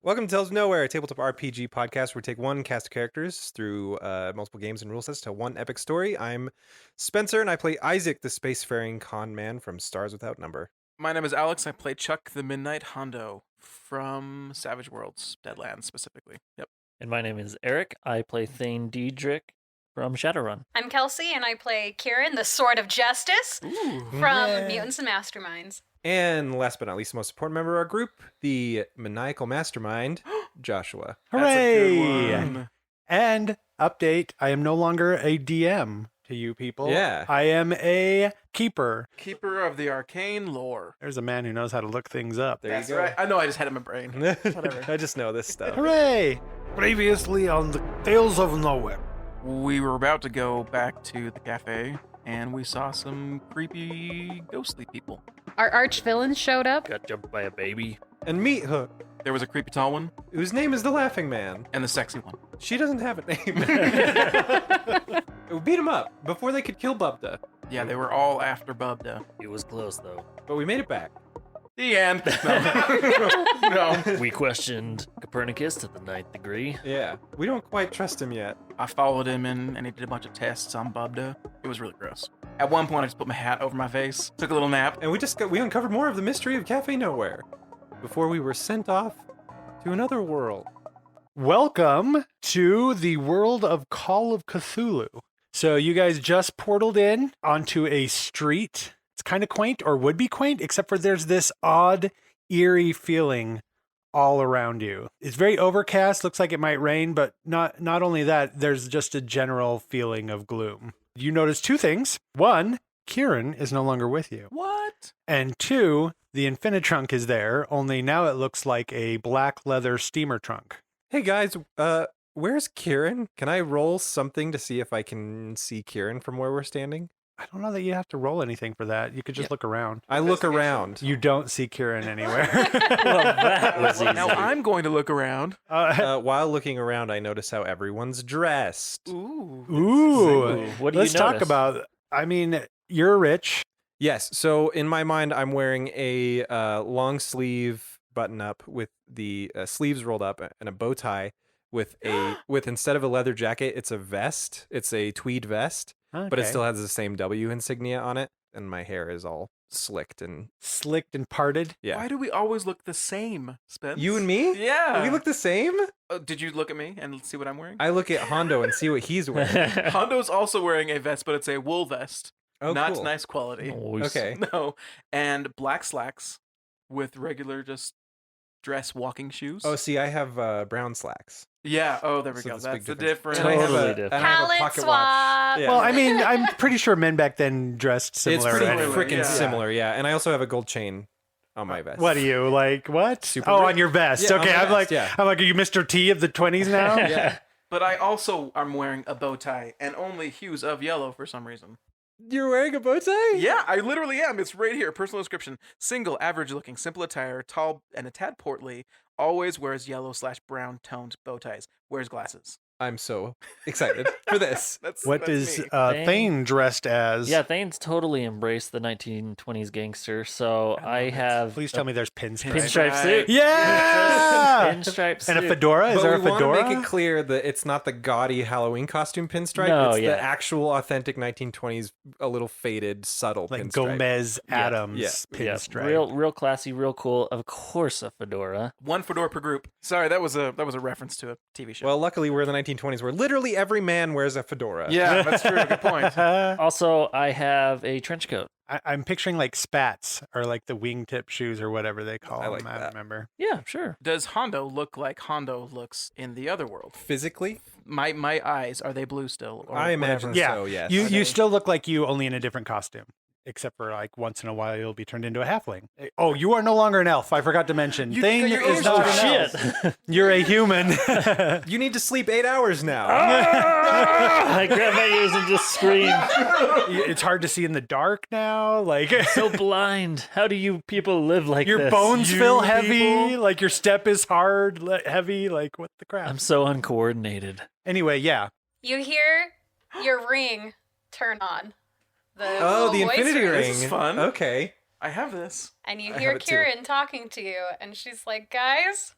Welcome to Tales of Nowhere, a tabletop RPG podcast where we take one cast of characters through multiple games and rule sets to one epic story. I'm Spencer, and I play Isaac, the spacefaring con man from Stars Without Number. My name is Alex. I play Chuck, the Midnight Hondo from Savage Worlds, Deadlands specifically. Yep. And my name is Eric. I play Thane Diedrich from Shadowrun. I'm Kelsey, and I play Kieran, the Sword of Justice from Mutants and Masterminds. And last but not least, the most important member of our group, the maniacal mastermind, Joshua. That's a good Hooray! one. And update, I am no longer a DM to you people. Yeah. I am a keeper. Keeper of the arcane lore. There's a man who knows how to look things up. There That's you go. right. I know. I just had it in my brain. Whatever. I just know this stuff. Hooray! Previously on the Tales of Nowhere. We were about to go back to the cafe, and we saw some creepy, ghostly people. Our arch villains showed up. Got jumped by a baby. And Meat Hook, There was a creepy tall one whose name is the Laughing Man. and the sexy one. She doesn't have a name. We beat him up before they could kill Bubda, Yeah, they were all after Bubda. It was close, though. but we made it back. The end. No. We questioned Copernicus to the 9th degree. Yeah, we don't quite trust him yet. I followed him in, and he did a bunch of tests on Bubda. It was really gross. At one point, I just put my hat over my face, took a little nap. And we uncovered more of the mystery of Cafe Nowhere before we were sent off to another world. Welcome to the world of Call of Cthulhu. So you guys just portaled in onto a street. It's kind of quaint, or would be quaint, except for there's this odd, eerie feeling all around you. It's very overcast, looks like it might rain, but not only that, there's just a general feeling of gloom. You notice two things. One, Kieran is no longer with you. What? And two, the Infinitrunk is there, only now it looks like a black leather steamer trunk. Hey guys, where's Kieran? Can I roll something to see if I can see Kieran from where we're standing? I don't know that you have to roll anything for that. You could just look around. I look around. You don't see Kieran anywhere. Well, that was easy. Now I'm going to look around. While looking around, I notice how everyone's dressed. Ooh. Ooh. What do Let's you talk notice? about, I mean, you're rich. Yes, so in my mind, I'm wearing a long sleeve button up with the sleeves rolled up and a bow tie with instead of a leather jacket, it's a vest. It's a tweed vest. But it Okay. still has the same W insignia on it, and my hair is all slicked and Slicked and parted. yeah. Why do we always look the same, Spence? You and me? Yeah. We look the same? Did you look at me and see what I'm wearing? I look at Hondo and see what he's wearing. Hondo's also wearing a vest, but it's a wool vest. Oh, Not cool. nice quality. Nice. Okay. No. And black slacks with regular just dress walking shoes. Oh, see, I have brown slacks. Yeah. Oh, there we So go. that's a big That's the difference. difference. And I have Totally a- different. and I have a Palette pocket swap. watch. Yeah. Well, I mean, I'm pretty sure men back then dressed it's similar. pretty anyway. freaking Yeah. similar, yeah. And I also have a gold chain on my vest. What are you, like, what? Super oh, rich. on your vest. Yeah, on okay, my I'm vest, like, yeah. are you Mr. T of the 20s now? Yeah. But I also am wearing a bow tie and only hues of yellow for some reason. You're wearing a bow tie? Yeah, I literally am. It's right here. Personal description. Single, average looking, simple attire, tall and a tad portly. Always wears yellow/brown toned bow ties. Wears glasses. I'm so excited for this. What that's is me. Thane dressed as? Yeah, Thane's totally embraced the 1920s gangster, so I have Please tell me there's pinstripes. pinstripe Right. suit. Yeah! Pinstripe suit. And a fedora? Is But there a we want fedora? to make it clear that it's not the gaudy Halloween costume pinstripe. No, it's yeah. the actual authentic 1920s, a little faded, subtle Like pinstripe. Gomez Adams Yeah. Yeah, pinstripe. real classy, real cool. Of course, a fedora. One fedora per group. Sorry, that was a reference to a TV show. Well, luckily, we're in the 1920s where literally every man wears a fedora. yeah, that's true. Good point. Also, I have a trench coat. I'm picturing like spats or like the wingtip shoes or whatever they call I like them. I that. don't remember. Yeah, sure. Does Hondo look like Hondo looks in the other world? Physically, My eyes, are they blue still? Or I imagine whatever? Yeah. so, yes. You Okay. still look like you, only in a different costume. Except for like once in a while you'll be turned into a halfling. Oh, you are no longer an elf. I forgot to mention. You Thane got your is ears not pierced. an elf. You're a human. You need to sleep 8 hours now. I grab my ears and just scream. It's hard to see in the dark now. Like So blind. How do you people live like your this? bones You feel heavy. people? Like your step is hard, heavy. Like what the crap? I'm so uncoordinated. Anyway, yeah. You hear your ring turn on. The Oh, the little voice infinity ring. This is fun. Okay. I have this. And you I hear have it too. Kieran talking to you, and she's like, guys,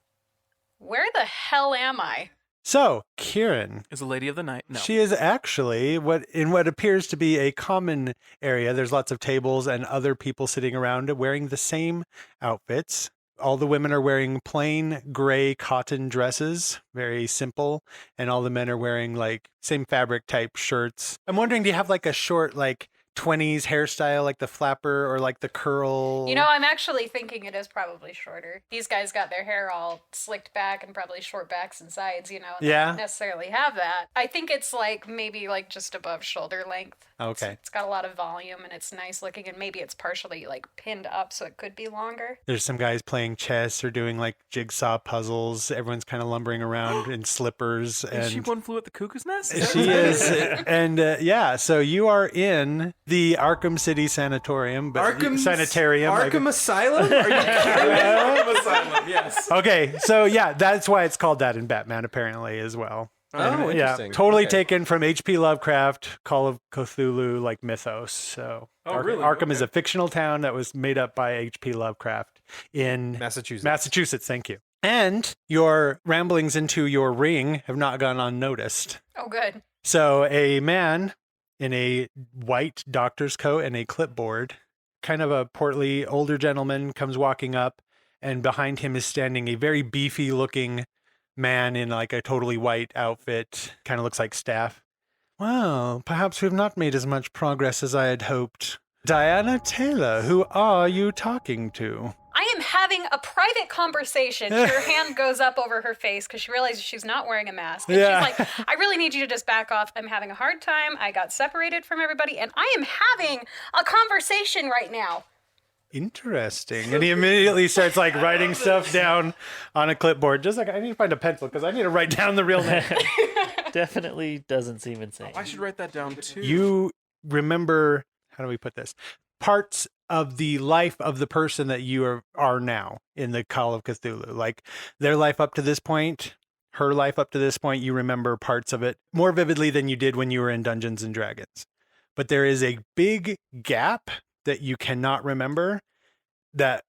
Where the hell am I? So, Kieran, Is a lady of the night? No. she is actually what appears to be a common area. There's lots of tables and other people sitting around wearing the same outfits. All the women are wearing plain gray cotton dresses, very simple, and all the men are wearing like same fabric type shirts. I'm wondering, do you have like a short like 20s hairstyle, like the flapper or like the curl? You know, I'm actually thinking it is probably shorter. These guys got their hair all slicked back and probably short backs and sides, you know. They Yeah. don't necessarily have that. I think it's like maybe like just above shoulder length. Okay. It's got a lot of volume and it's nice looking, and maybe it's partially like pinned up so it could be longer. There's some guys playing chess or doing like jigsaw puzzles. Everyone's kind of lumbering around in slippers. Is And she one flew at the cuckoo's nest? she is. And yeah, so you are in the Arkham City Sanatorium. Sanitarium. Arkham Asylum? Are you kidding me? Arkham Asylum, yes. Okay, so yeah, that's why it's called that in Batman, apparently, as well. Oh, Yeah, interesting. totally Okay. taken from H.P. Lovecraft, Call of Cthulhu, like mythos. So Oh, really? Arkham is Okay. a fictional town that was made up by H.P. Lovecraft in Massachusetts. Massachusetts. Thank you. And your ramblings into your ring have not gone unnoticed. Oh, good. So a man in a white doctor's coat and a clipboard, kind of a portly older gentleman, comes walking up, and behind him is standing a very beefy looking man in like a totally white outfit, kind of looks like staff. Well, perhaps we've not made as much progress as I had hoped. Diana Taylor, who are you talking to? I am having a private conversation. Her hand goes up over her face because she realizes she's not wearing a mask. And Yeah. she's like, I really need you to just back off. I'm having a hard time. I got separated from everybody, and I am having a conversation right now. Interesting. And he immediately starts like writing stuff down on a clipboard. Just like, I need to find a pencil because I need to write down the real name. Definitely doesn't seem insane. I should write that down too. You remember, how do we put this? Parts of the life of the person that you are now in the Call of Cthulhu. Like their life up to this point, her life up to this point, you remember parts of it more vividly than you did when you were in Dungeons and Dragons. But there is a big gap that you cannot remember that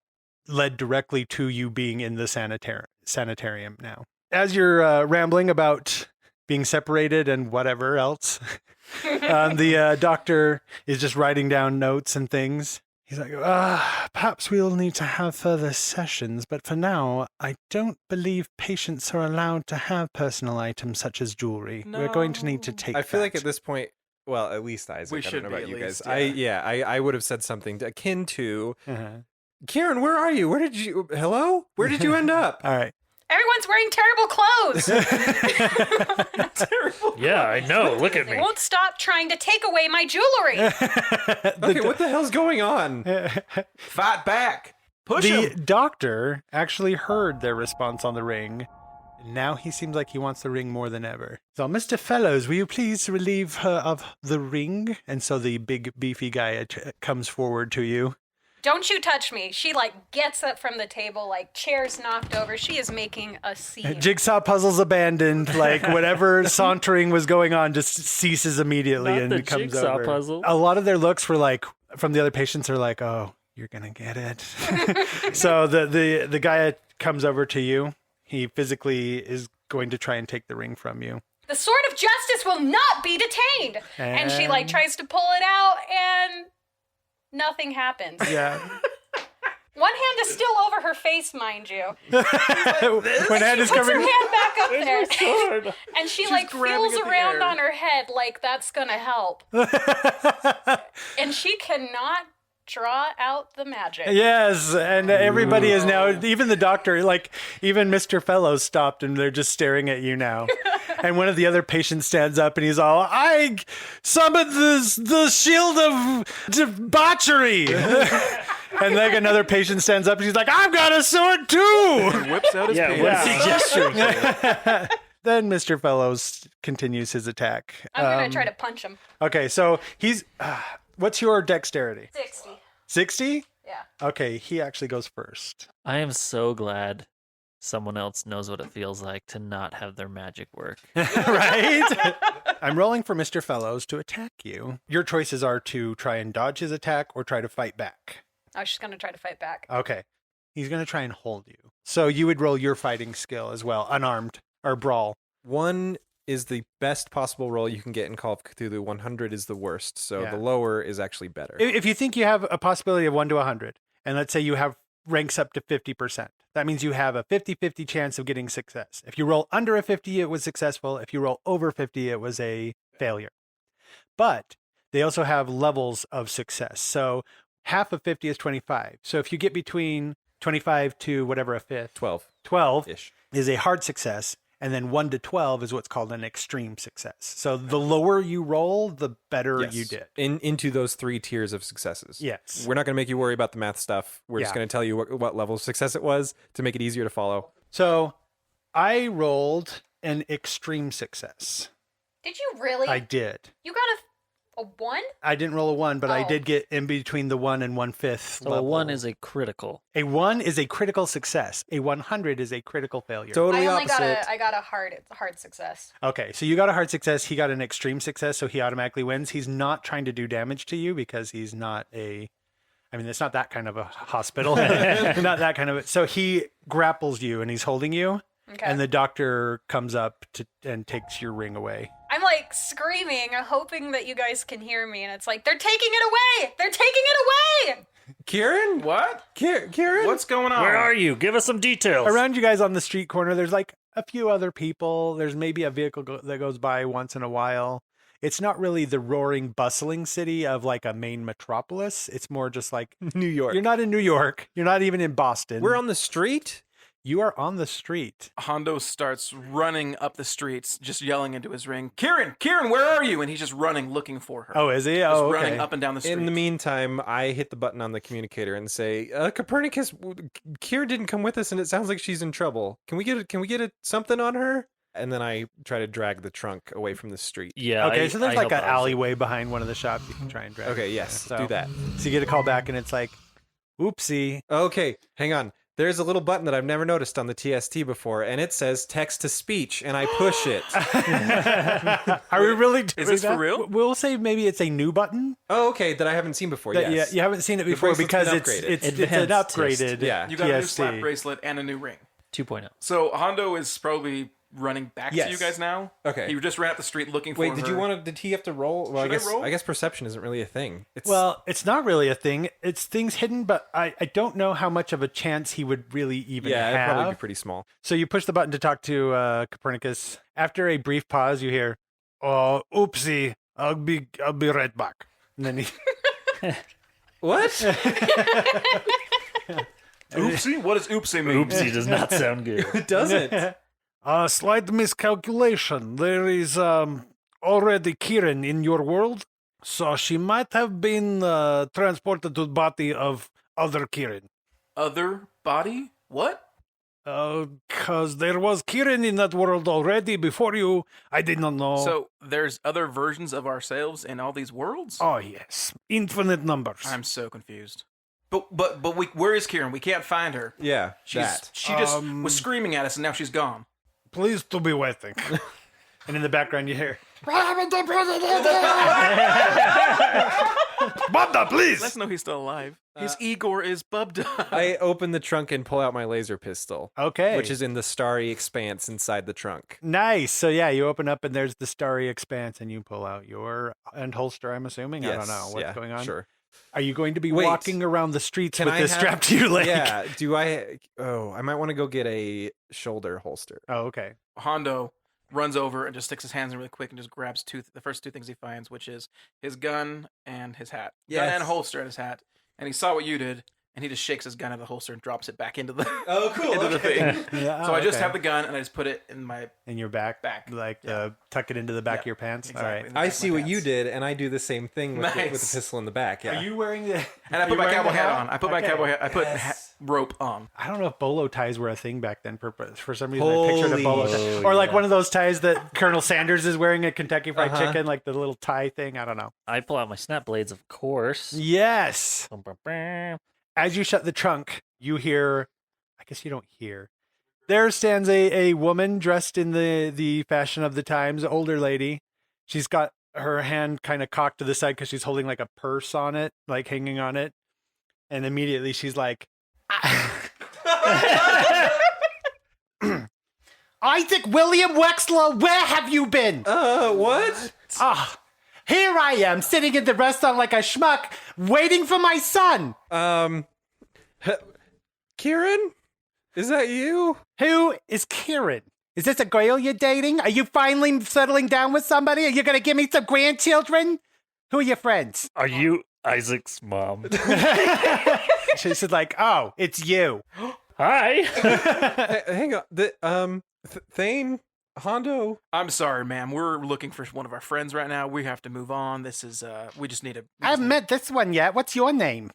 led directly to you being in the sanitarium now. As you're rambling about being separated and whatever else, the doctor is just writing down notes and things. He's like, perhaps we'll need to have further sessions, but for now, I don't believe patients are allowed to have personal items such as jewelry. We're going to need to No. take I feel like that. at this point, well, at least Isaac. We I don't should know be about at you least, guys. yeah. I would have said something akin to, Uh-huh. Kieran, where are you? Where did you? Hello? Where did you end up? All right. Everyone's wearing terrible clothes. Terrible. Yeah, I know. Look at They me. won't stop trying to take away my jewelry. Okay, what the hell's going on? Fight back. Push The him. doctor actually heard their response on the ring. Now he seems like he wants the ring more than ever. So, Mr. Fellows, will you please relieve her of the ring? And so the big beefy guy comes forward to you. Don't you touch me. She like gets up from the table, like chairs knocked over. She is making a scene. Jigsaw puzzles abandoned. Like whatever sauntering was going on just ceases immediately Not and the comes jigsaw over. puzzle. A lot of their looks were like from the other patients are like, "Oh, you're gonna get it." So the guy comes over to you. He physically is going to try and take the ring from you. The sword of justice will not be detained. And she like And- tries to pull it out and nothing happens. Yeah. One hand is still over her face, mind you. When Anne is Puts her covering. hand back up there. Sword. And she She's like grabbing feels at the around air. on her head like that's gonna help. And she cannot draw out the magic. Yes, and everybody is now, even the doctor, like even Mr. Fellows stopped and they're just staring at you now. And one of the other patients stands up and he's all, I summoned the shield of debauchery. And like another patient stands up and he's like, I've got a sword too. Whips out his Yeah, pants. what's he gesturing? Then Mr. Fellows continues his attack. I'm gonna try to punch him. Okay, so he's, what's your dexterity? 60. 60? Yeah. Okay, he actually goes first. I am so glad someone else knows what it feels like to not have their magic work. Right? I'm rolling for Mr. Fellows to attack you. Your choices are to try and dodge his attack or try to fight back. I was just gonna try to fight back. Okay. He's going to try and hold you. So you would roll your fighting skill as well, unarmed or brawl. 1 is the best possible roll you can get in Call of Cthulhu. 100 is the worst. So Yeah. the lower is actually better. If you think you have a possibility of 1 to 100, and let's say you have ranks up to 50%, that means you have a 50-50 chance of getting success. If you roll under a 50, it was successful. If you roll over 50, it was a failure. But they also have levels of success. So half of 50 is 25. So if you get between 25 to whatever a fifth, 12 12 ish. is a hard success. And then 1 to 12 is what's called an extreme success. So the lower you roll, the better you did. Into those 3 tiers of successes. Yes. We're not going to make you worry about the math stuff. We're just Yeah. going to tell you what level of success it was to make it easier to follow. So I rolled an extreme success. Did you really? I did. You got a 1? I didn't roll a 1, but I Oh. did get in between the 1 and 1/5 So level. 1 is a critical. A 1 is a critical success. A 100 is a critical failure. Totally I only opposite. got a hard success. Okay, so you got a hard success. He got an extreme success, so he automatically wins. He's not trying to do damage to you because he's not a. I mean, it's not that kind of a hospital. Not that kind of. So he grapples you and he's holding you, Okay. and the doctor comes up and takes your ring away. I'm like screaming, hoping that you guys can hear me, and it's like they're taking it away. They're taking it away. Kieran? What? Kieran? What's going on? Where are you? Give us some details. Around you guys on the street corner, there's like a few other people. There's maybe a vehicle that goes by once in a while. It's not really the roaring, bustling city of like a main metropolis. It's more just like New York. you're not in New York. You're not even in Boston. We're on the street? You are on the street. Hondo starts running up the streets, just yelling into his ring, Kieran, where are you? And he's just running, looking for her. Oh, is he? Just Oh, running okay. up and down the street. In the meantime, I hit the button on the communicator and say, Copernicus, Kieran didn't come with us and it sounds like she's in trouble. Can we get something on her? And then I try to drag the trunk away from the street. Yeah. Okay, so there's I like help an out. alleyway behind one of the shops you can try and drag. Okay, it. yes, So- do that. So you get a call back and it's like, oopsie. Okay, hang on. There's a little button that I've never noticed on the TST before, and it says text to speech, and I push it. Are we really doing this for that? real? We'll say maybe it's a new button. Oh, okay, that I haven't seen before. That, Yes. Yeah, you haven't seen it before bracelet's because been it's upgraded. it's an Advanced upgraded. Yeah. You got a new TST. slap bracelet and a new ring. 2.0. So Hondo is probably running back to Yes. you guys now. Okay. He just ran up the street looking for Wait, her. did he have to roll? Well, Should I roll? I guess perception isn't really a thing. It's, Well, it's not really a thing. It's things hidden, but I don't know how much of a chance he would really even yeah, it'd have. probably be pretty small. So you push the button to talk to Copernicus. After a brief pause, you hear, "Oh, oopsie! I'll be right back." And then he What? Oopsie? What does oopsie mean? Oopsie does not sound good. It doesn't. Slight miscalculation. There is already Kieran in your world, so she might have been transported to the body of other Kieran. Other body? What? Because there was Kieran in that world already before you. I did not know. So there's other versions of ourselves in all these worlds? Oh yes, infinite numbers. I'm so confused. But where is Kieran? We can't find her. Yeah, She just Um, was screaming at us and now she's gone. Pleased to be waiting. and in the background you hear, Banda, please. Let's know he's still alive. His Igor is bubbed up. I open the trunk and pull out my laser pistol, "Okay, which is in the starry expanse inside the trunk. nice." So yeah, you open up and there's the starry expanse, and you pull out your and holster. I'm assuming. I don't know Yes, what's yeah, going on. Sure. Are you going to be Wait. walking around the streets Can with I this have- strapped to your leg? Yeah. Do I? Oh, I might want to go get a shoulder holster. Oh, okay. Hondo runs over and just sticks his hands in really quick and just grabs the first 2 things he finds, which is his gun and his hat. Gun Yes. and holster and his hat. And he saw what you did, and he just shakes his gun out of the holster and drops it back into the Oh, cool. into the thing. Yeah, So I just okay. have the gun and I just put it in my in your back, Back. tuck it into the back Yeah, of your pants. exactly. All right. In the I back of see my what you pants. did, and I do the same thing with, with Nice. the pistol in the back. Yeah. Are you wearing the? And I are put you my wearing cowboy the hat hat? on. I put my Okay. cowboy hat. I put Yes. rope on. I don't know if bolo ties were a thing back then. For some reason, I pictured a Holy bolo tie, shit. or like Yeah. one of those ties that Colonel Sanders is wearing at Kentucky Fried Uh-huh. Chicken, like the little tie thing. I don't know. I pull out my snap blades, of course. Yes. Bum, bum, bum. As you shut the trunk, you hear. I guess you don't hear. There stands a woman dressed in the fashion of the times, older lady. She's got her hand kind of cocked to the side because she's holding like a purse on it, like hanging on it. And immediately she's like, Isaac William Wexler, where have you been? What? Ah, here I am, sitting in the restaurant like a schmuck, waiting for my son. Kieran? Is that you? Who is Kieran? Is this a girl you're dating? Are you finally settling down with somebody? Are you going to give me some grandchildren? Who are your friends? Are you Isaac's mom? She's like, oh, it's you. Hi. Hang on. Thane? Hondo? I'm sorry, ma'am. We're looking for one of our friends right now. We have to move on. This is we just need a. I haven't met this one yet. What's your name?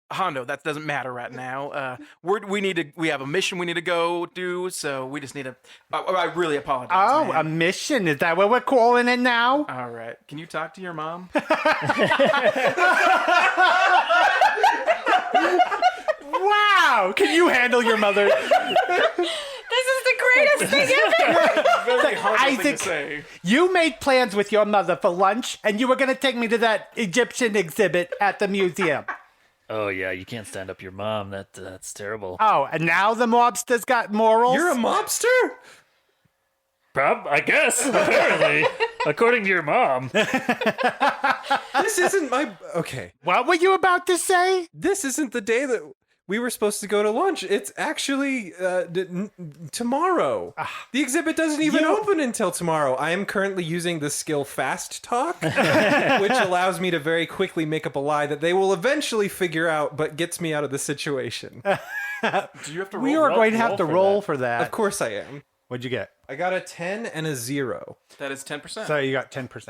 Hondo. That doesn't matter right now. We have a mission we need to go do. So we just need a. I really apologize. Oh, a ma'am. mission. Is that what we're calling it now? All right. Can you talk to your mom? Wow. Can you handle your mother? This is the greatest thing ever. Very hard thing Isaac, to say. you made plans with your mother for lunch, and you were going to take me to that Egyptian exhibit at the museum. Oh yeah, you can't stand up your mom. That's terrible. Oh, and now the mobster's got morals? You're a mobster? I guess apparently, according to your mom. This isn't my... Okay. What were you about to say? This isn't the day that we were supposed to go to lunch. It's actually tomorrow. The exhibit doesn't even open until tomorrow. I am currently using the skill Fast Talk, which allows me to very quickly make up a lie that they will eventually figure out, but gets me out of the situation. Do you have to roll? We are going to have roll to for roll that. for that. Of course I am. What'd you get? I got a 10 and a 0. That is 10%. So you got 10%.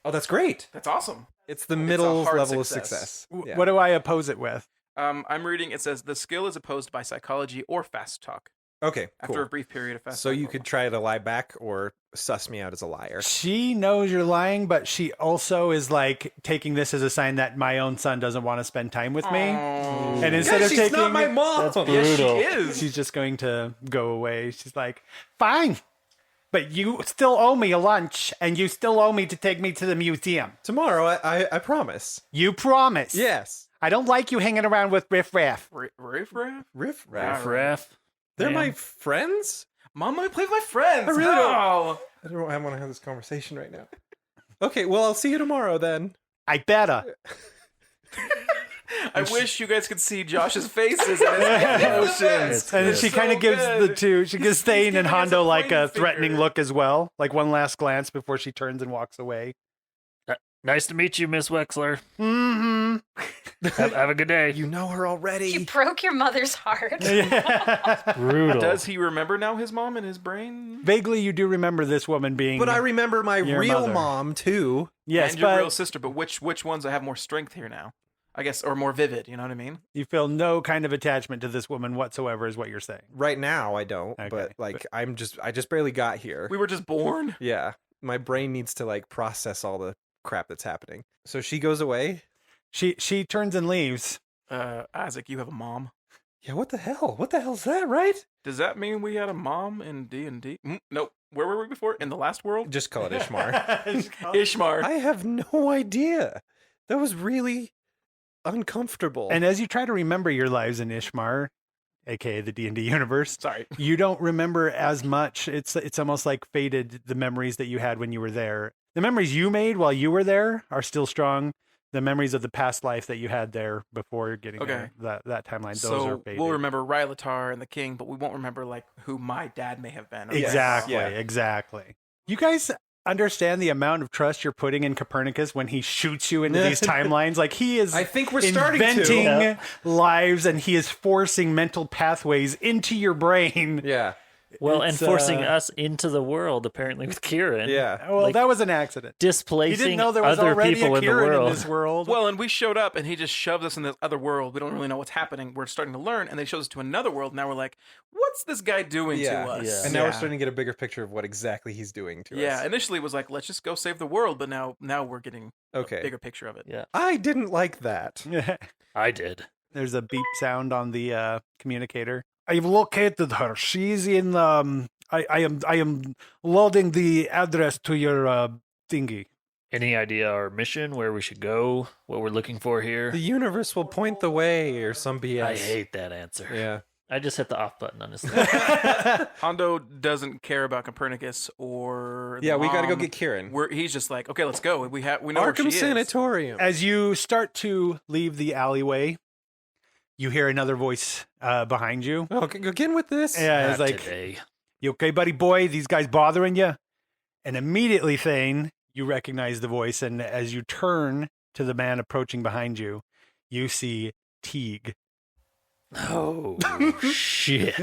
Oh, that's great. That's awesome. It's the middle hard level of success. success. Yeah. What do I oppose it with? I'm reading. It says the skill is opposed by psychology or fast talk. Okay, After cool. a brief period of fast So talk. you could try to lie back or suss me out as a liar. She knows you're lying, but she also is like taking this as a sign that my own son doesn't want to spend time with me. And instead of she's taking not my mom. That's Yes, she brutal. is. she's just going to go away. She's like, fine, but you still owe me a lunch and you still owe me to take me to the museum. Tomorrow, I promise. You promise. Yes. I don't like you hanging around with Riff Raff. Riff Raff? Riff Raff. Raff. Raff. They're Man. my friends? Mom, let me play with my friends. I really No. I want to have this conversation right now. Okay, well, I'll see you tomorrow then. I better. I wish you guys could see Josh's faces and his emotions. It's And then good. she So kind of gives the good. two. She gives Thane and giving us Hondo a like a pointing threatening finger. look as well, like one last glance before she turns and walks away. Nice to meet you, Miss Wexler. Mm-hmm. Have a good day. You know her already. You broke your mother's heart. Brutal. Does he remember now his mom in his brain? Vaguely, you do remember this woman being. But I remember my Your real mother. mom, too. yes, and your but real sister, but which ones have more strength here now? I guess, or more vivid, you know what I mean? you feel no kind of attachment to this woman whatsoever, is what you're saying. Right now, I don't. Okay, But, like, I just barely got here. We were just born. Yeah. My brain needs to, like, process all the crap that's happening. So she goes away. She turns and leaves. Isaac, you have a mom. Yeah, what the hell? What the hell's that, right? Does that mean we had a mom in D&D? Nope. Where were we before? In the last world? Just call it Ishmar. Ishmar. I have no idea. That was really uncomfortable. And as you try to remember your lives in Ishmar, aka the D&D universe, Sorry. you don't remember as much. It's almost like faded, the memories that you had when you were there. The memories you made while you were there are still strong. The memories of the past life that you had there before getting Okay. there, that timeline, those are So faded. we'll remember Rylatar and the king, but we won't remember like who my dad may have been. or Yes. Exactly, Yeah. exactly. You guys understand the amount of trust you're putting in Copernicus when he shoots you into these timelines? Like he is I think we're starting inventing to. Yeah. lives and he is forcing mental pathways into your brain. Yeah. Well, and It's, forcing us into the world, apparently, with Kieran. Yeah. Well, Like, that was an accident. You Displacing didn't know there was other already people a in the Kieran in world. this world. Well, and we showed up and he just shoved us in this other world. We don't really know what's happening. We're starting to learn, and they showed us to another world. Now we're like, what's this guy doing Yeah. to us? Yeah. And now we're Yeah. starting to get a bigger picture of what exactly he's doing to Yeah, us. initially it was like, let's just go save the world, but now we're getting a Okay. bigger picture of it. Yeah, I didn't like that. I did. There's a beep sound on the communicator. I've located her. She's in I am loading the address to your thingy. Any idea our mission, where we should go, what we're looking for here? The universe will point the way, or some BS. I hate that answer. Yeah. I just hit the off button, honestly. Hondo doesn't care about Copernicus or the Yeah, we got to go mom. get Kieran. He's just like, okay, let's go. We know where she Arkham is. Sanatorium. As you start to leave the alleyway, you hear another voice behind you. Oh, again with this? Yeah, it's Not like, today. "You okay, buddy boy? These guys bothering you?" And immediately, Thane, you recognize the voice, and as you turn to the man approaching behind you, you see Teague. Oh shit.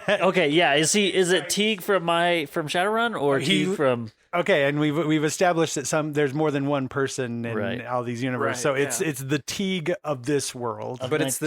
Okay, yeah. Is it Teague from Shadowrun or He- Teague from Okay, and we've established that there's more than one person in Right. all these universes, Right, so yeah. it's the Teague of this world. Of But he looks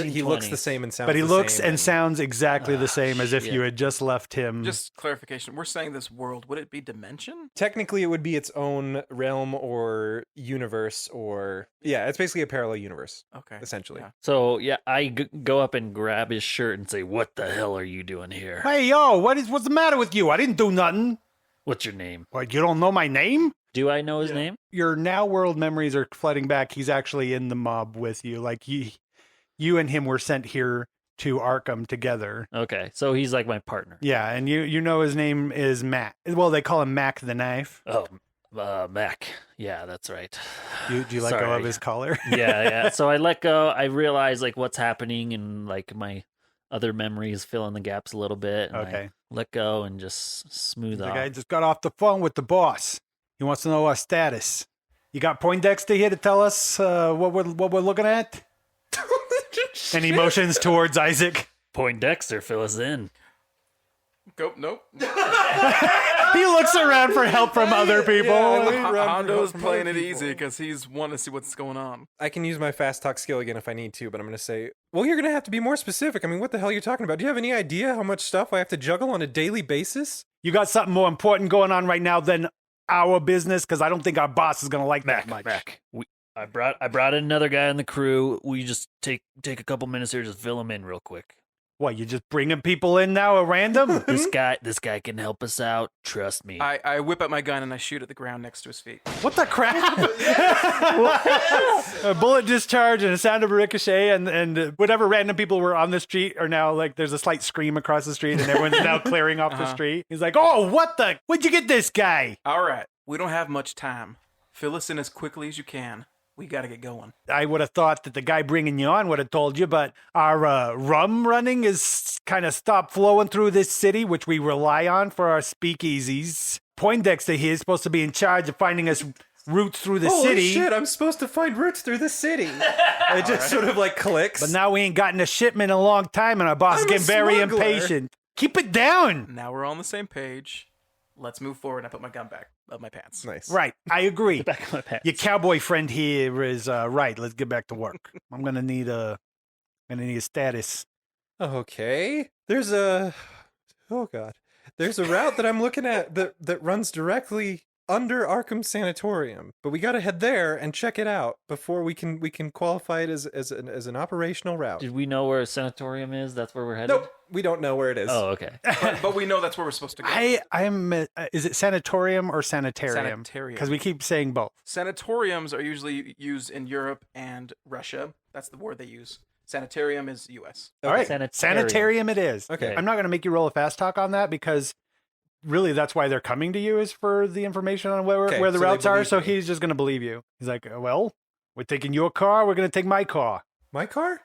the 1920s. same and sounds But he the looks same and sounds exactly the same as if shit. you had just left him. Just clarification. We're saying this world. Would it be dimension? Technically, it would be its own realm or universe, or yeah, it's basically a parallel universe, Okay. essentially. Yeah. So yeah, I go up and grab his shirt and say, "What the hell are you doing here? Hey, yo, what's the matter with you? I didn't do nothing. What's your name? What, you don't know my name? Do I know his name?" Your now world memories are flooding back. He's actually in the mob with you. Like you and him were sent here to Arkham together. Okay, so he's like my partner. Yeah, and you know his name is Mac. Well, they call him Mac the Knife. Oh, Mac. Yeah, that's right. Do you let go Sorry. of his collar? Yeah. So I let go. I realize like what's happening and like my other memories fill in the gaps a little bit. And Okay. I let go and just smooth The off. guy just got off the phone with the boss. He wants to know our status. You got Poindexter here to tell us what we're looking at? And he motions towards Isaac. Poindexter, fill us in. Go. Nope. He looks around for help from other people. Hondo's playing it easy because he's wanting to see what's going on. I can use my fast talk skill again if I need to, but I'm going to say, well, you're going to have to be more specific. I mean, what the hell are you talking about? Do you have any idea how much stuff I have to juggle on a daily basis? You got something more important going on right now than our business? Because I don't think our boss is going to like that much. Mac. I brought in another guy on the crew. We just take a couple minutes here, just fill him in real quick. What, you just bringing people in now at random? This guy can help us out. Trust me. I whip out my gun and I shoot at the ground next to his feet. What the crap? A bullet discharge and a sound of a ricochet, and whatever random people were on the street are now like, there's a slight scream across the street, and everyone's now clearing off the street. He's like, "Oh, where'd you get this guy?" All right. We don't have much time. Fill us in as quickly as you can. We got to get going. I would have thought that the guy bringing you on would have told you, but our rum running is kind of stopped flowing through this city, which we rely on for our speakeasies. Poindexter here is supposed to be in charge of finding us routes through the Holy city. shit, I'm supposed to find routes through the city. It just sort of like clicks. But now we ain't gotten a shipment in a long time, and our boss is I'm a getting very smuggler. impatient. Keep it down. Now we're all on the same page. Let's move forward. I put my gun back up my pants. Nice. Right, I agree. Back of my pants. Your cowboy friend here is right. Let's get back to work. I'm gonna need a status. Okay. There's a route that I'm looking at that runs directly under Arkham Sanatorium, but we got to head there and check it out before we can qualify it as an operational route. Did we know where a sanatorium is? That's where we're headed? Nope, we don't know where it is. Oh, okay. But we know that's where we're supposed to go. I'm. Is it sanatorium or sanitarium? Sanitarium. Because we keep saying both. Sanatoriums are usually used in Europe and Russia. That's the word they use. Sanitarium is U.S. All right, Sanitarium. sanitarium it is. Okay. I'm not going to make you roll a fast talk on that because really that's why they're coming to you is for the information on where Okay, the so they routes are. believe So me. he's just going to believe you. He's like, well, we're taking your car. We're going to take my car. My car?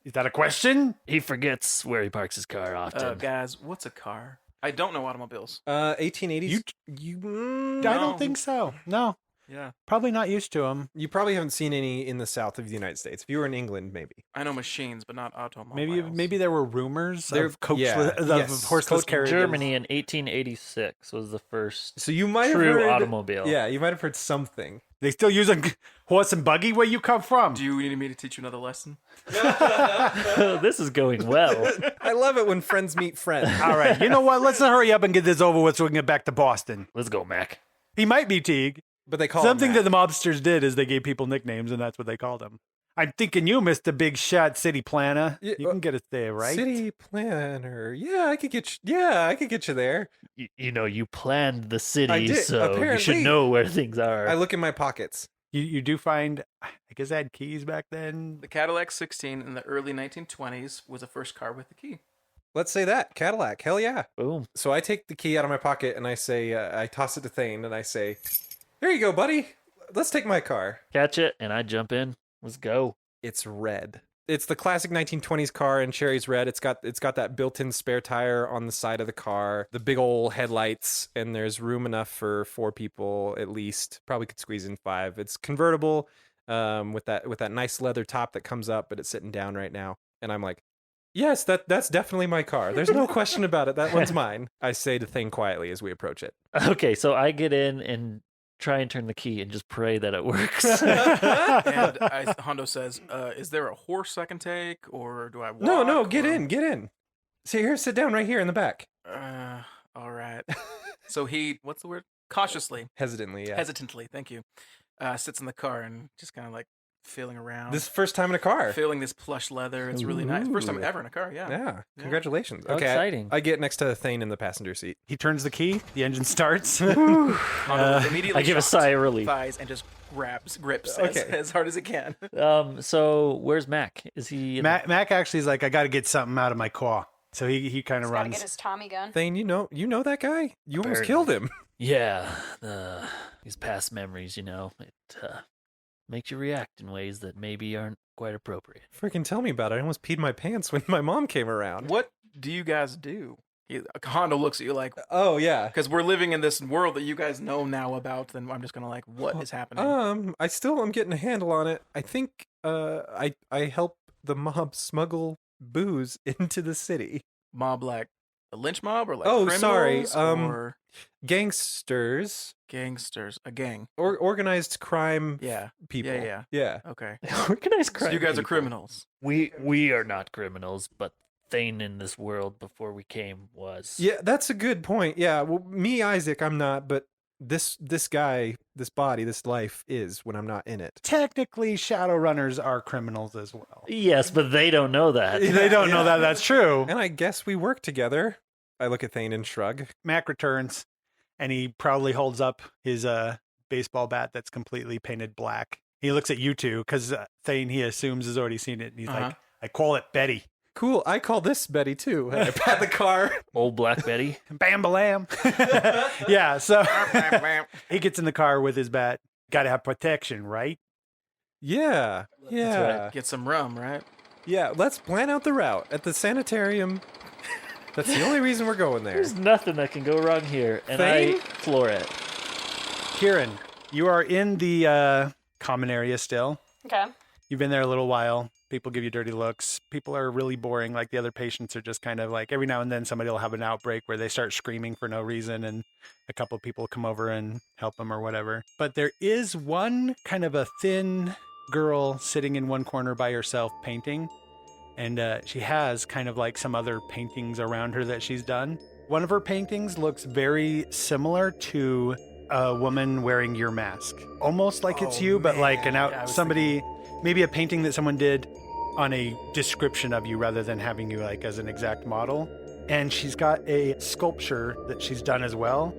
Is that a question? He forgets where he parks his car often. Guys, what's a car? I don't know automobiles. 1880s. I No. don't think so. No, Yeah. probably not used to them. You probably haven't seen any in the south of the United States. If you were in England, maybe. I know machines, but not automobiles. Maybe there were rumors There- of coachless, yeah, of yes. horseless Coach- carriages. Germany in 1886 was the first So you might true have heard, automobile. Yeah, you might have heard something. They still use a horse and buggy where you come from. Do you need me to teach you another lesson? This is going well. I love it when friends meet friends. All right, you know what? Let's hurry up and get this over with so we can get back to Boston. Let's go, Mac. He might be Teague. But they call Something him that the mobsters did is they gave people nicknames, and that's what they called him. I'm thinking you, Mr. Big Shot City Planner. Yeah, You can get us there, right? City planner. Yeah, I could get you. Yeah, I could get you there. You know, you planned the city, did, so you should apparently. know where things are. I look in my pockets. You do find, I guess I had keys back then. The Cadillac 16 in the early 1920s was the first car with the key. Let's say that Cadillac. Hell yeah. Boom. So I take the key out of my pocket and I say, I toss it to Thane and I say, "Here you go, buddy. Let's take my car." Catch it, and I jump in. Let's go. It's red. It's the classic 1920s car in cherry's red. It's got that built-in spare tire on the side of the car, the big old headlights, and there's room enough for 4 people at least. Probably could squeeze in 5. It's convertible, with that nice leather top that comes up, but it's sitting down right now. And I'm like, "Yes, that's definitely my car. There's no question about it. That one's mine." I say to Thane quietly as we approach it. Okay, so I get in and try and turn the key and just pray that it works. And Hondo says, "Is there a horse I can take, or do I walk?" No, get or- in. See here, sit down right here in the back. All right. So he, what's the word? Cautiously, Hesitantly, yeah. hesitantly. Thank you. Sits in the car and just kind of like feeling around. This is first time in a car. Feeling this plush leather. It's really nice. First time Ooh. ever in a car. Yeah. Yeah, congratulations. How Okay, exciting. I get next to Thane in the passenger seat. He turns the key, the engine starts. Hondo immediately I give a shocked, sigh of relief. thighs and just grips Okay. as hard as he can. So where's Mac? Is he? Mac actually is like, I got to get something out of my car. So he kind He's of gotta runs. get his Tommy gun. Thane, you know that guy? You almost Barely. killed him. Yeah, these past memories, it makes you react in ways that maybe aren't quite appropriate. Freaking tell me about it. I almost peed my pants when my mom came around. What do you guys do? Hondo looks at you like, Oh, yeah. because we're living in this world that you guys know now about, then I'm just gonna like, what is happening? I still am getting a handle on it. I think I help the mob smuggle booze into the city. Mob like a lynch mob or like Oh, criminals sorry, or Gangsters gangsters, a gang. or organized crime Yeah. people. Yeah. Okay. Organized So crime. you guys are people. criminals. We are not criminals, but Thane in this world before we came was. Yeah, that's a good point. Yeah, well, me, Isaac, I'm not, but this guy, this body, this life is when I'm not in it. Technically, Shadowrunners are criminals as well. Yes, but they don't know that. They don't know that that's true. And I guess we work together. I look at Thane and shrug. Mac returns, and he proudly holds up his baseball bat that's completely painted black. He looks at you two, because Thane, he assumes, has already seen it, and he's like, I call it Betty. Cool, I call this Betty too. And I pat the car. Old Black Betty. Bam balam. Yeah, so he gets in the car with his bat. Got to have protection, right? Yeah, yeah, right. Get some rum, right? yeah. Let's plan out the route at the sanitarium. That's the only reason we're going there. There's nothing that can go wrong here, and Thane? I floor it. Kieran, you are in the common area still. Okay. You've been there a little while. People give you dirty looks. People are really boring. Like the other patients are just kind of like every now and then somebody will have an outbreak where they start screaming for no reason and a couple of people come over and help them or whatever. But there is one kind of a thin girl sitting in one corner by herself painting. And she has kind of like some other paintings around her that she's done. One of her paintings looks very similar to a woman wearing your mask. Almost like it's Oh, you, but like man. an out Yeah, I was somebody, maybe a painting that someone did on a description of you rather than having you like as an exact model. And she's got a sculpture that she's done as well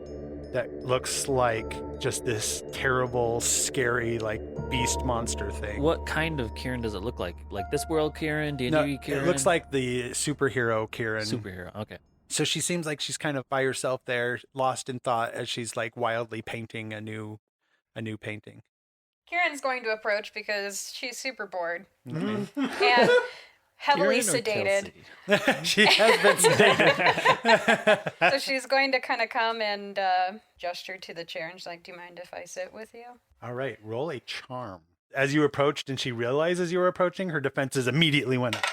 that looks like just this terrible, scary, like beast monster thing. What kind of Kieran does it look like? Like this world Kieran, D&D No, Kieran? it looks like the superhero Kieran. superhero. Okay. So she seems like she's kind of by herself there, lost in thought as she's like wildly painting a new painting. Kieran's going to approach because she's super bored Okay. and heavily Kieran or sedated. Kelsey? She has been sedated. So she's going to kind of come and gesture to the chair, and she's like, "Do you mind if I sit with you?" All right, roll a charm. As you approached and she realizes you were approaching, her defenses immediately went up.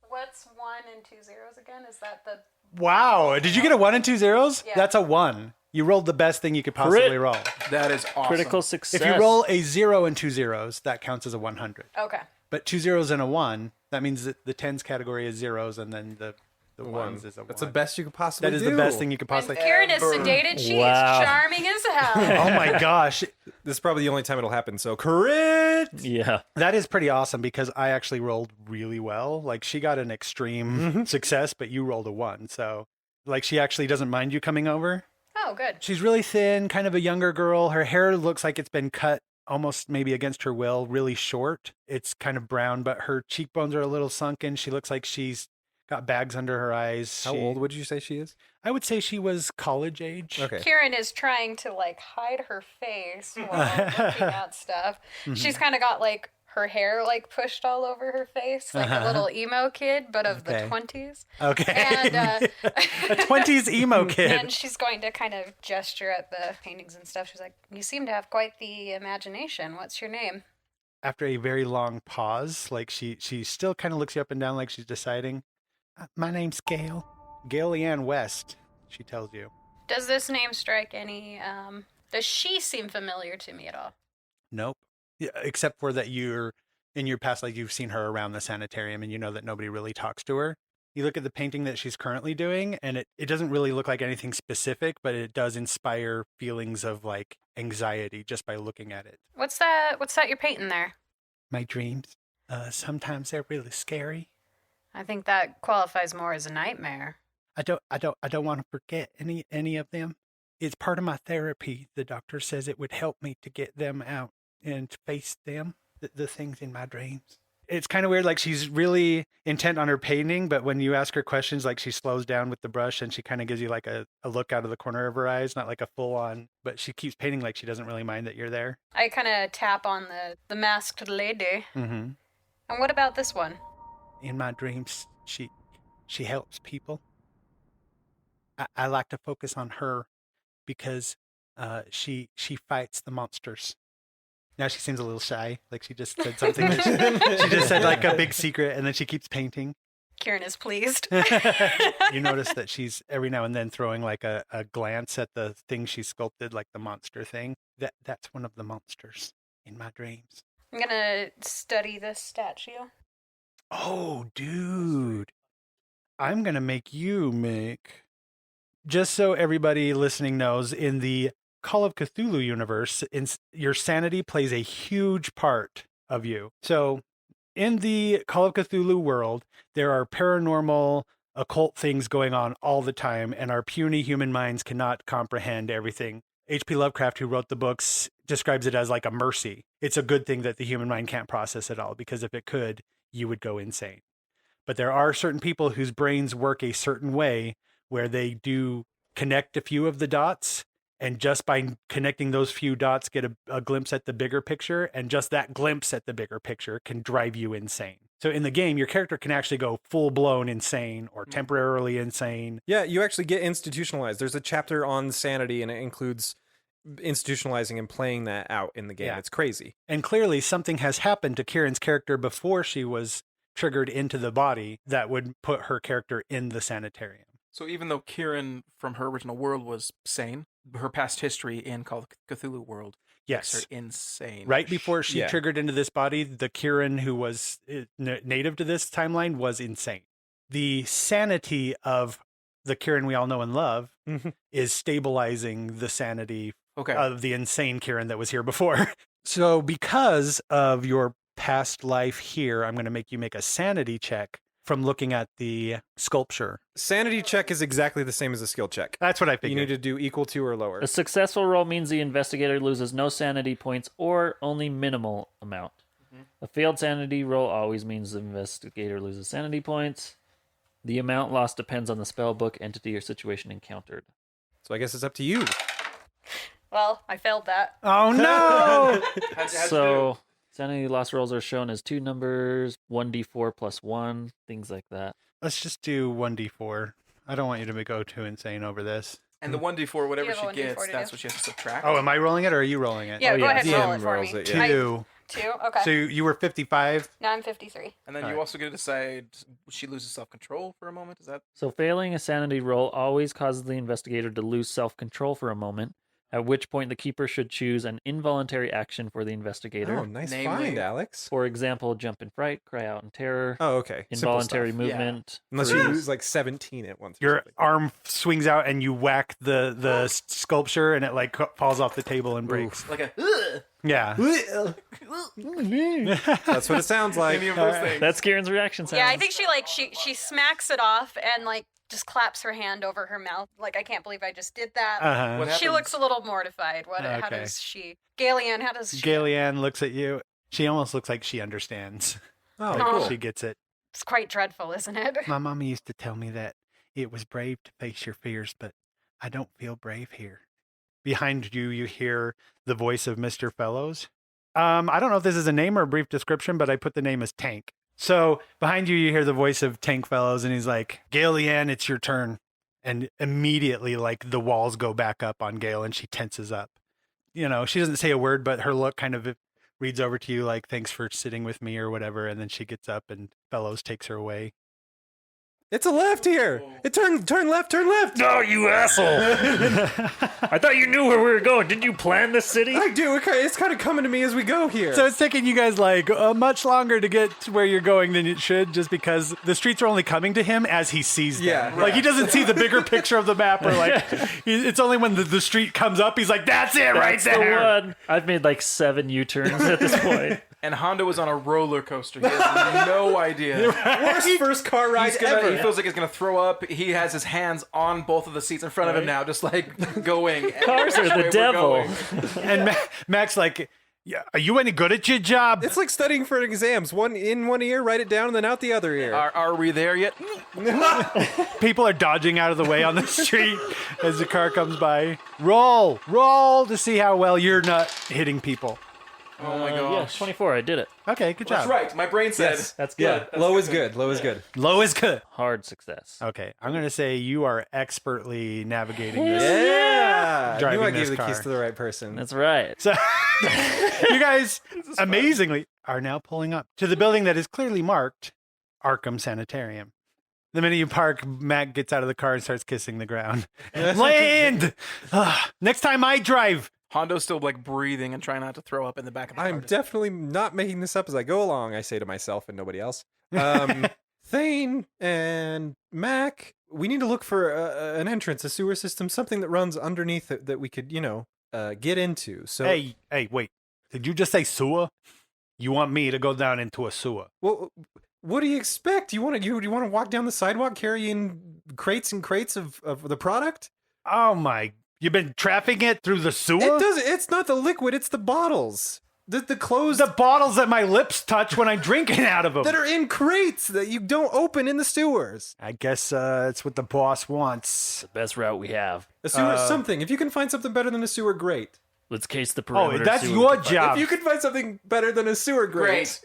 What's 1 and 2 zeros again? Is that the... Wow, did you get a 1 and 2 zeros? Yeah. That's a 1. You rolled the best thing you could possibly Crit. roll. That is awesome. Critical success. If you roll a 0 and 2 zeros, that counts as a 100. Okay. But 2 zeros and a 1, that means that the tens category is zeros and then the ones is a 1. That's the best you could possibly That do. is the best thing you could When possibly. Kieran is sedated, she Wow. is charming as hell. Oh my gosh. This is probably the only time it'll happen. So correct. Yeah. That is pretty awesome because I actually rolled really well. Like she got an extreme success, but you rolled a 1. So like she actually doesn't mind you coming over. Oh, good. She's really thin, kind of a younger girl. Her hair looks like it's been cut almost maybe against her will, really short. It's kind of brown, but her cheekbones are a little sunken. She looks like she's got bags under her eyes. How old would you say she is? I would say she was college age. Okay. Kieran is trying to like hide her face while looking at stuff. She's kind of got like her hair like pushed all over her face, like a little emo kid, but of the Okay. 20s. Okay. And a 20s emo kid. and she's going to kind of gesture at the paintings and stuff. She's like, "You seem to have quite the imagination. What's your name?" After a very long pause, like she still kind of looks you up and down like she's deciding. My name's Gail. Gail Leanne West, she tells you. Does this name strike any? Does she seem familiar to me at all? Nope. Yeah, except for that you're in your past, like you've seen her around the sanitarium and you know that nobody really talks to her. You look at the painting that she's currently doing and it doesn't really look like anything specific, but it does inspire feelings of like anxiety just by looking at it. What's that? What's that you're painting there? My dreams, sometimes they're really scary. I think that qualifies more as a nightmare. I don't want to forget any of them. It's part of my therapy. The doctor says it would help me to get them out and to face them, the things in my dreams. It's kind of weird. Like she's really intent on her painting, but when you ask her questions, like she slows down with the brush and she kind of gives you like a look out of the corner of her eyes, not like a full on, but she keeps painting like she doesn't really mind that you're there. I kind of tap on the masked lady. Mm-hmm. And what about this one? In my dreams, she helps people. I like to focus on her because she fights the monsters. Now she seems a little shy, like she just said something that she just said like a big secret, and then she keeps painting. Kieran is pleased. You notice that she's every now and then throwing like a glance at the thing she sculpted, like the monster thing. That's one of the monsters in my dreams. I'm gonna study this statue. Oh, dude. I'm going to make you make... Just so everybody listening knows, in the Call of Cthulhu universe, your sanity plays a huge part of you. So in the Call of Cthulhu world, there are paranormal, occult things going on all the time, and our puny human minds cannot comprehend everything. H.P. Lovecraft, who wrote the books, describes it as like a mercy. It's a good thing that the human mind can't process it all, because if it could, you would go insane. But there are certain people whose brains work a certain way where they do connect a few of the dots, and just by connecting those few dots get a glimpse at the bigger picture, and just that glimpse at the bigger picture can drive you insane. So in the game, your character can actually go full-blown insane or temporarily insane. Yeah, you actually get institutionalized. There's a chapter on sanity, and it includes institutionalizing and playing that out in the game. Yeah. It's crazy. And clearly something has happened to Kieran's character before she was triggered into the body that would put her character in the sanitarium. So even though Kieran from her original world was sane, her past history in Call of Cthulhu world makes her Yes. insane. Right before she Yeah. triggered into this body, the Kieran who was native to this timeline was insane. The sanity of the Kieran we all know and love is stabilizing the sanity Okay. of the insane Kieran that was here before. So because of your past life here, I'm going to make you make a sanity check from looking at the sculpture. Sanity check is exactly the same as a skill check. That's what I You figured. need to do equal to or lower. A successful roll means the investigator loses no sanity points or only minimal amount. A failed sanity roll always means the investigator loses sanity points. The amount lost depends on the spell book, entity, or situation encountered. So I guess it's up to you. Well, I failed that. Oh no! How'd you So, sanity loss rolls are shown as two numbers, 1d4 plus 1, things like that. Let's just do 1d4. I don't want you to go too insane over this. And the 1d4, whatever You have she a 1d4 gets, to that's do. what she has to subtract. Oh, am I rolling it or are you rolling it? Yeah, Oh, go yeah. ahead and roll DM it for rolls me. it, yeah. 2. Two? Okay. So you were 55? Now I'm 53. And then All you right. also get to decide she loses self-control for a moment. Is that So, failing a sanity roll always causes the investigator to lose self control for a moment. At which point the keeper should choose an involuntary action for the investigator. Oh, nice Namely- find, Alex. For example, jump in fright, cry out in terror, Oh, okay. Simple involuntary stuff. movement. Unless freeze. you lose like 17 at once. or Your something. arm swings out and you whack the sculpture and it like falls off the table and breaks. Like a Yeah. That's what it sounds like. any of those things. That's Kieran's reaction sound. Yeah, I think she smacks it off and like just claps her hand over her mouth. Like, I can't believe I just did that. Uh-huh. What She happens? looks a little mortified. How Okay. does she? Galian, how does she? Galian looks at you. She almost looks like she understands. Oh, Like cool. she gets it. It's quite dreadful, isn't it? My mama used to tell me that it was brave to face your fears, but I don't feel brave here. Behind you, you hear the voice of Mr. Fellows. I don't know if this is a name or a brief description, but I put the name as Tank. So behind you, you hear the voice of Tank Fellows, and he's like, Galian, it's your turn. And immediately, like, the walls go back up on Gale, and she tenses up. You know, she doesn't say a word, but her look kind of reads over to you like, thanks for sitting with me or whatever. And then she gets up, and Fellows takes her away. It's a left here. It turn left, turn left. No, you asshole! I thought you knew where we were going. Didn't you plan this city? I do. Okay, it's kind of coming to me as we go here. So it's taking you guys like much longer to get to where you're going than it should, just because the streets are only coming to him as he sees them. Yeah. Like he doesn't see the bigger picture of the map, or like it's only when the street comes up, he's like, "That's it, right That's the there." one. I've made like 7 U-turns at this point. And Hondo is on a roller coaster. He has no idea. Worst first car ride He ever. feels like he's gonna throw up. He has his hands on both of the seats in front of him now, just like going. Cars are Which way the we're devil. going. And Max like, "Yeah, are you any good at your job?" It's like studying for exams. One in one ear, write it down, and then out the other ear. Are we there yet? People are dodging out of the way on the street as the car comes by. Roll to see how well you're not hitting people. Oh my Yeah, gosh. 24. I did it. Okay, good job. That's right. My brain said. Yes. That's good. Yeah, low is good. Low is good. Low is good. Hard success. Okay, I'm gonna say you are expertly navigating this. Yeah. I Driving knew I this gave the keys car. to the right person. That's right. So you guys amazingly are now pulling up to the building that is clearly marked Arkham Sanitarium. The minute you park, Mac gets out of the car and starts kissing the ground. Land! Next time I drive. Hondo's still like breathing and trying not to throw up in the back of the I'm car. definitely not making this up as I go along, I say to myself and nobody else. Thane and Mac, we need to look for an entrance, a sewer system, something that runs underneath it that we could, get into. So, Hey, wait. Did you just say sewer? You want me to go down into a sewer? well, what do you expect? You want to walk down the sidewalk carrying crates and crates of the product? Oh my, you've been trafficking it through the sewer? It doesn't. It's not the liquid. It's the bottles. The closed The bottles that my lips touch when I'm drinking out of them. that are in crates that you don't open in the sewers. I guess it's what the boss wants. The best route we have. A sewer something. If you can find something better than a sewer, great. Let's case the Oh, perimeter. that's see what we your can find. job. If you can find something better than a sewer, great.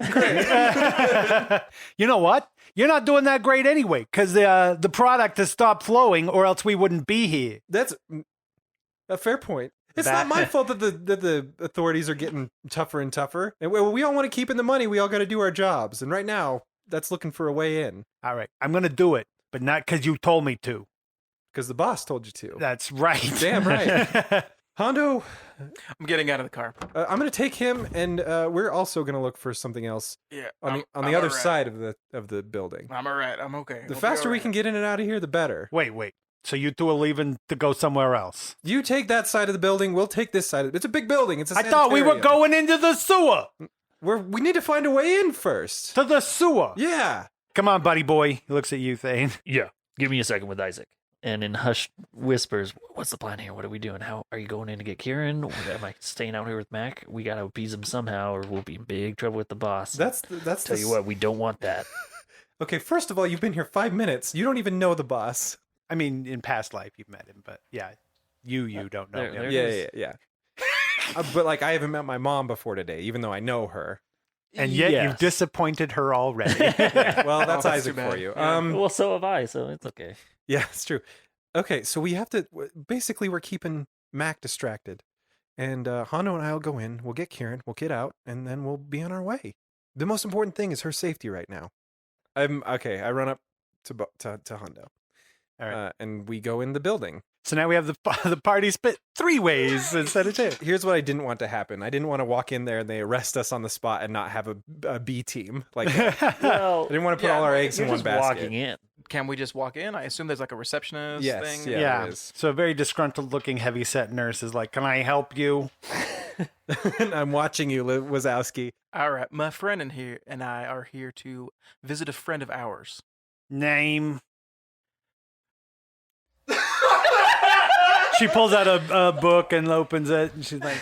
You know what? You're not doing that great anyway, because the product has stopped flowing, or else we wouldn't be here. That's a fair point. It's That- not my fault that the authorities are getting tougher and tougher. And we all want to keep in the money. We all got to do our jobs. And right now, that's looking for a way in All right, I'm gonna do it, but not because you told me to. because the boss told you to. That's right. Damn right. Hondo, I'm getting out of the car. I'm going to take him, and we're also going to look for something else Yeah. on I'm the other all right. side of the building. I'm all right. I'm okay. The faster we can get in and out of here, the better. Wait. So you two are leaving to go somewhere else? You take that side of the building. We'll take this side. It's a big building. It's a I thought we were sanitarium. going into the sewer. We need to find a way in first. To the sewer. Yeah. Come on, buddy boy. He looks at you, Thane. Yeah. Give me a second with Isaac. And in hushed whispers, what's the plan here? What are we doing? How are you going in to get Kieran? Or am I staying out here with Mac? We got to appease him somehow or we'll be in big trouble with the boss. That's Tell you what, we don't want that. Okay, first of all, you've been here 5 minutes. You don't even know the boss. I mean, in past life you've met him, but yeah, you don't know there- him. there- Yeah. But like, I haven't met my mom before today, even though I know her. And yet Yes. you've disappointed her already. Well, that's that's Isaac too bad. for you. Yeah. Well, so have I, so it's okay. Yeah, it's true. Okay, so we have to. Basically, we're keeping Mac distracted, and Hondo and I will go in. We'll get Kieran. We'll get out, and then we'll be on our way. The most important thing is her safety right now. I run up to Hondo. All right. and we go in the building. So now we have the party split 3 ways instead of 2. Here's what I didn't want to happen. I didn't want to walk in there and they arrest us on the spot and not have a B team. Like, I Well, didn't want to put Yeah, all our eggs you're in one just basket. walking in. Can we just walk in? I assume there's like a receptionist Yes, thing. yeah. Yeah. there is. So a very disgruntled looking heavyset nurse is like, "Can I help you?" I'm watching you, Wazowski. All right, my friend in here and I are here to visit a friend of ours. Name. She pulls out a book and opens it, and she's like,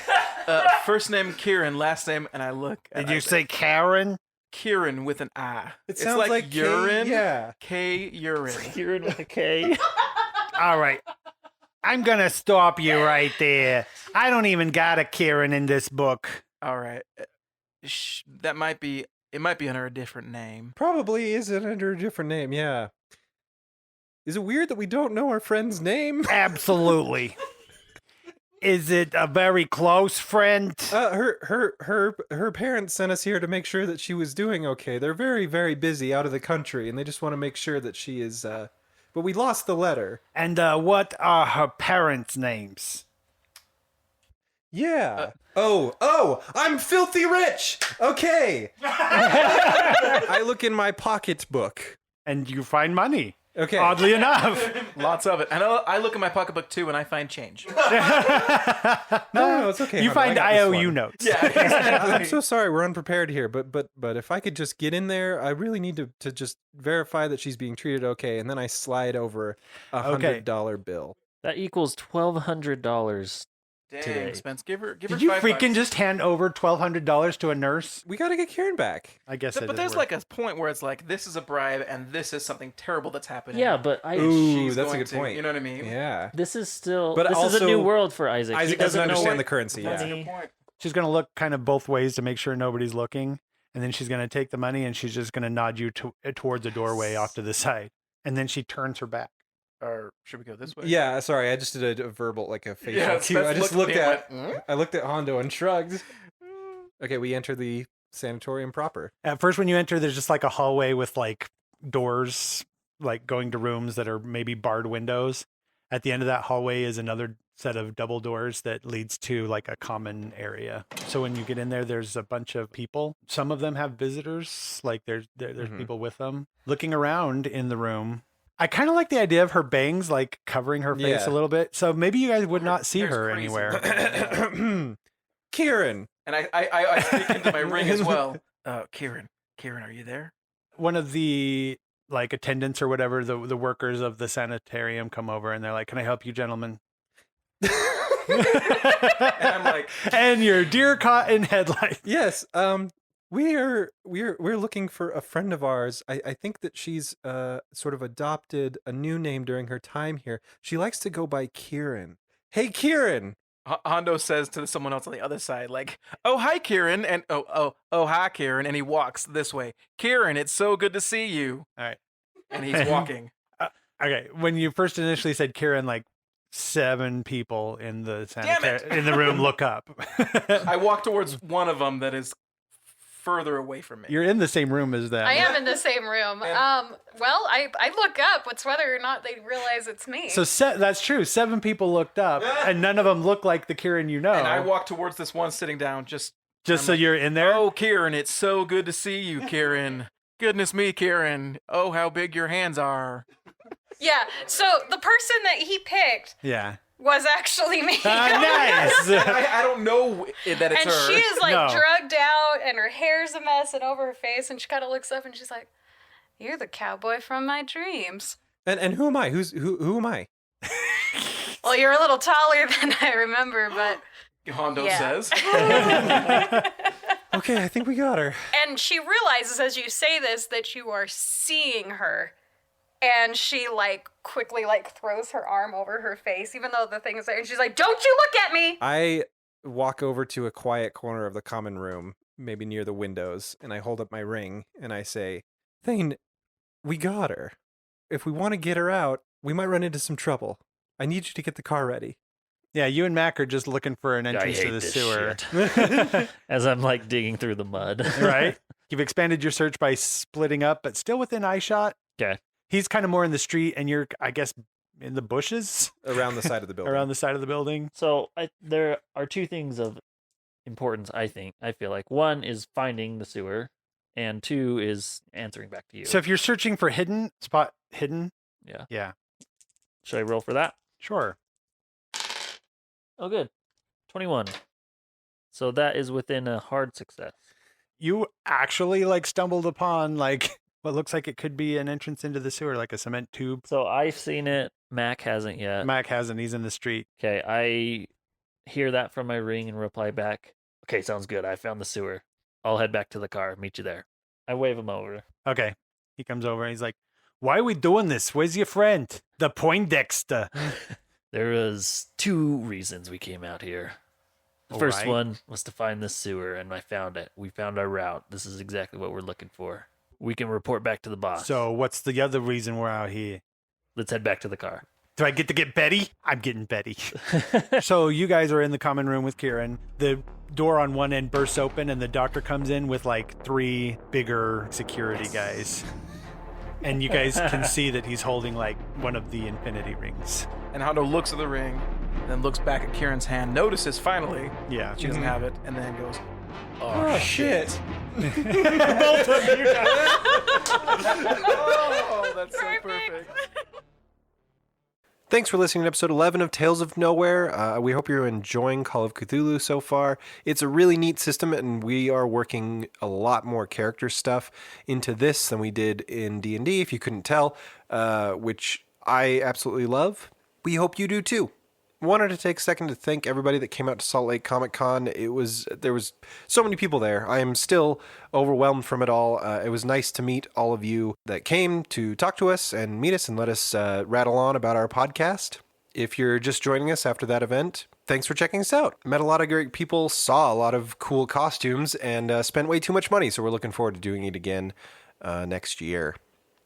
First name Kieran, last name, and I look. "Did you say Karen?" Kieran with an I? It It's sounds like K- urine. yeah. K urine. Kieran with a K. All right. I'm gonna stop you right there. I don't even got a Karen in this book. All right, that might be. It might be under a different name. Probably is it under a different name, yeah. Is it weird that we don't know our friend's name? Absolutely. Is it a very close friend? Her parents sent us here to make sure that she was doing okay. They're very, very busy out of the country, and they just want to make sure that she is. But we lost the letter. And what are her parents' names? Yeah. Oh, I'm filthy rich. Okay. I look in my pocketbook. And you find money. Okay. Oddly enough. Lots of it. And I look in my pocketbook too, and I find change. No, it's okay. You Hondo, find I got this IOU one. notes. Yeah, I'm so sorry. We're unprepared here, but if I could just get in there, I really need to just verify that she's being treated okay, and then I slide over $100 bill. That equals $1,200. Dang, Today. Spence, give her. Did you $5. freaking just hand over $1,200 to a nurse? We got to get Karen back. I guess But there's like a point where it's like this is a bribe and this is something terrible that's happening. Yeah, but Ooh, She's that's a going good to, point. You know what I mean? Yeah. this is still. But this is a new also, world for Isaac. He Isaac doesn't know understand what the currency. That's a Yeah. good point. She's going to look kind of both ways to make sure nobody's looking. And then she's going to take the money and she's just going to nod you towards a doorway off to the side. And then she turns her back. Or should we go this way? Yeah, sorry, I just did a verbal, like a facial Yeah, cue. I Spence just looked looked at me at, and went, I looked at Hondo and shrugged. Okay, we enter the sanatorium proper. At first, when you enter, there's just like a hallway with like doors, like going to rooms that are maybe barred windows. At the end of that hallway is another set of double doors that leads to like a common area. So when you get in there, there's a bunch of people. Some of them have visitors, like there's Mhm. people with them. Looking around in the room, I kind of like the idea of her bangs like covering her face Yeah. a little bit. So maybe you guys would not see Hair's her crazy. anywhere. Kieran. And I speak into my ring as well. Kieran, are you there? One of the like attendants or whatever, the workers of the sanitarium come over and they're like, "Can I help you, gentlemen?" And I'm like, And your deer caught in headlights. Yes, we're looking for a friend of ours. I think that she's sort of adopted a new name during her time here. She likes to go by Kieran. Hey, Kieran. Hondo says to someone else on the other side, like, "Oh, hi, Kieran," and oh, hi, Kieran, and he walks this way. Kieran, it's so good to see you. All right. And he's walking. Okay. When you first initially said Kieran, like 7 people in the Damn it! in the room look up. I walk towards one of them that is further away from me. You're in the same room as them. I am in the same room. Well, I look up. It's whether or not they realize it's me. So that's true. 7 people looked up, and none of them look like the Kieran you know. And I walk towards this one sitting down, just so you're in there. Oh, Kieran, it's so good to see you, Kieran. Goodness me, Kieran. Oh, how big your hands are. Yeah. So the person that he picked Yeah. was actually me. Nice. I don't know that it's And her. she is like No. drugged out, and her hair's a mess and over her face, and she kind of looks up and she's like, "You're the cowboy from my dreams." And who am I? Who am I? Well, you're a little taller than I remember, but Hondo yeah. says. Okay, I think we got her. And she realizes as you say this that you are seeing her. And she like quickly like throws her arm over her face, even though the thing is there. And she's like, "Don't you look at me!" I walk over to a quiet corner of the common room, maybe near the windows, and I hold up my ring and I say, Thane, we got her. If we want to get her out, we might run into some trouble. I need you to get the car ready. Yeah, you and Mac are just looking for an entrance to hate the this sewer. As I'm like digging through the mud. Right? You've expanded your search by splitting up, but still within eye shot. Okay. He's kind of more in the street, and you're, I guess, in the bushes Around the side of the building. around the side of the building. So there are two things of importance, I feel like. One is finding the sewer, and two is answering back to you. So if you're searching for hidden, yeah. yeah, Should I roll for that? sure. Oh, good. 21. So that is within a hard success. You actually like stumbled upon like what looks like it could be an entrance into the sewer, like a cement tube. So I've seen it. Mac hasn't yet. Mac hasn't. He's in the street. Okay, I hear that from my ring and reply back. Okay, sounds good. I found the sewer. I'll head back to the car. Meet you there. I wave him over. Okay. He comes over and he's like, "Why are we doing this? Where's your friend? The Poindexter." There was 2 reasons we came out here. The All first right. one was to find this sewer, and I found it. We found our route. This is exactly what we're looking for. We can report back to the boss. So what's the other reason we're out here? Let's head back to the car. Do I get to get Betty? I'm getting Betty. So you guys are in the common room with Kieran. The door on one end bursts open and the doctor comes in with like 3 bigger security guys. And you guys can see that he's holding like one of the infinity rings. And Hondo looks at the ring, then looks back at Kieran's hand, notices finally Yeah. she doesn't have it, and then goes, "Oh, shit!" Both of you guys. Oh, that's so perfect. Thanks for listening to episode 11 of Tales of Nowhere. We hope you're enjoying Call of Cthulhu so far. It's a really neat system, and we are working a lot more character stuff into this than we did in D&D, if you couldn't tell, which I absolutely love. We hope you do too. Wanted to take a second to thank everybody that came out to Salt Lake Comic Con. There was so many people there. I am still overwhelmed from it all. It was nice to meet all of you that came to talk to us and meet us and let us rattle on about our podcast. If you're just joining us after that event, thanks for checking us out. Met a lot of great people, saw a lot of cool costumes, and spent way too much money. So we're looking forward to doing it again next year.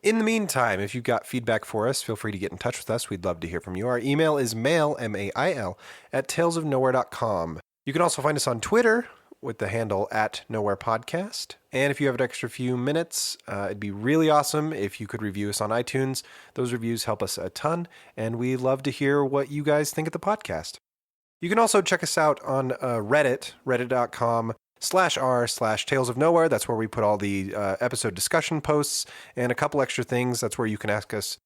In the meantime, if you've got feedback for us, feel free to get in touch with us. We'd love to hear from you. Our email is mail, M-A-I-L, @talesofnowhere.com. You can also find us on Twitter with the handle @nowherepodcast. And if you have an extra few minutes, it'd be really awesome if you could review us on iTunes. Those reviews help us a ton, and we love to hear what you guys think of the podcast. You can also check us out on Reddit, reddit.com/r/Tales of Nowhere. That's where we put all the episode discussion posts and a couple extra things. That's where you can ask us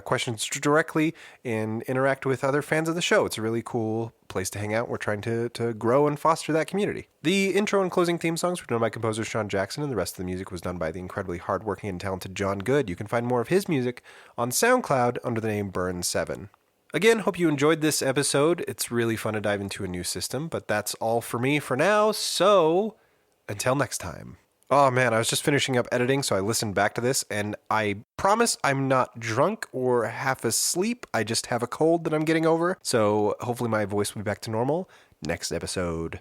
questions directly and interact with other fans of the show. It's a really cool place to hang out. We're trying to grow and foster that community. The intro and closing theme songs were done by composer Sean Jackson, and the rest of the music was done by the incredibly hardworking and talented John Good. You can find more of his music on SoundCloud under the name Burn7. Again, hope you enjoyed this episode. It's really fun to dive into a new system, but that's all for me for now, so until next time. Oh man, I was just finishing up editing, so I listened back to this, and I promise I'm not drunk or half asleep. I just have a cold that I'm getting over, so hopefully my voice will be back to normal next episode.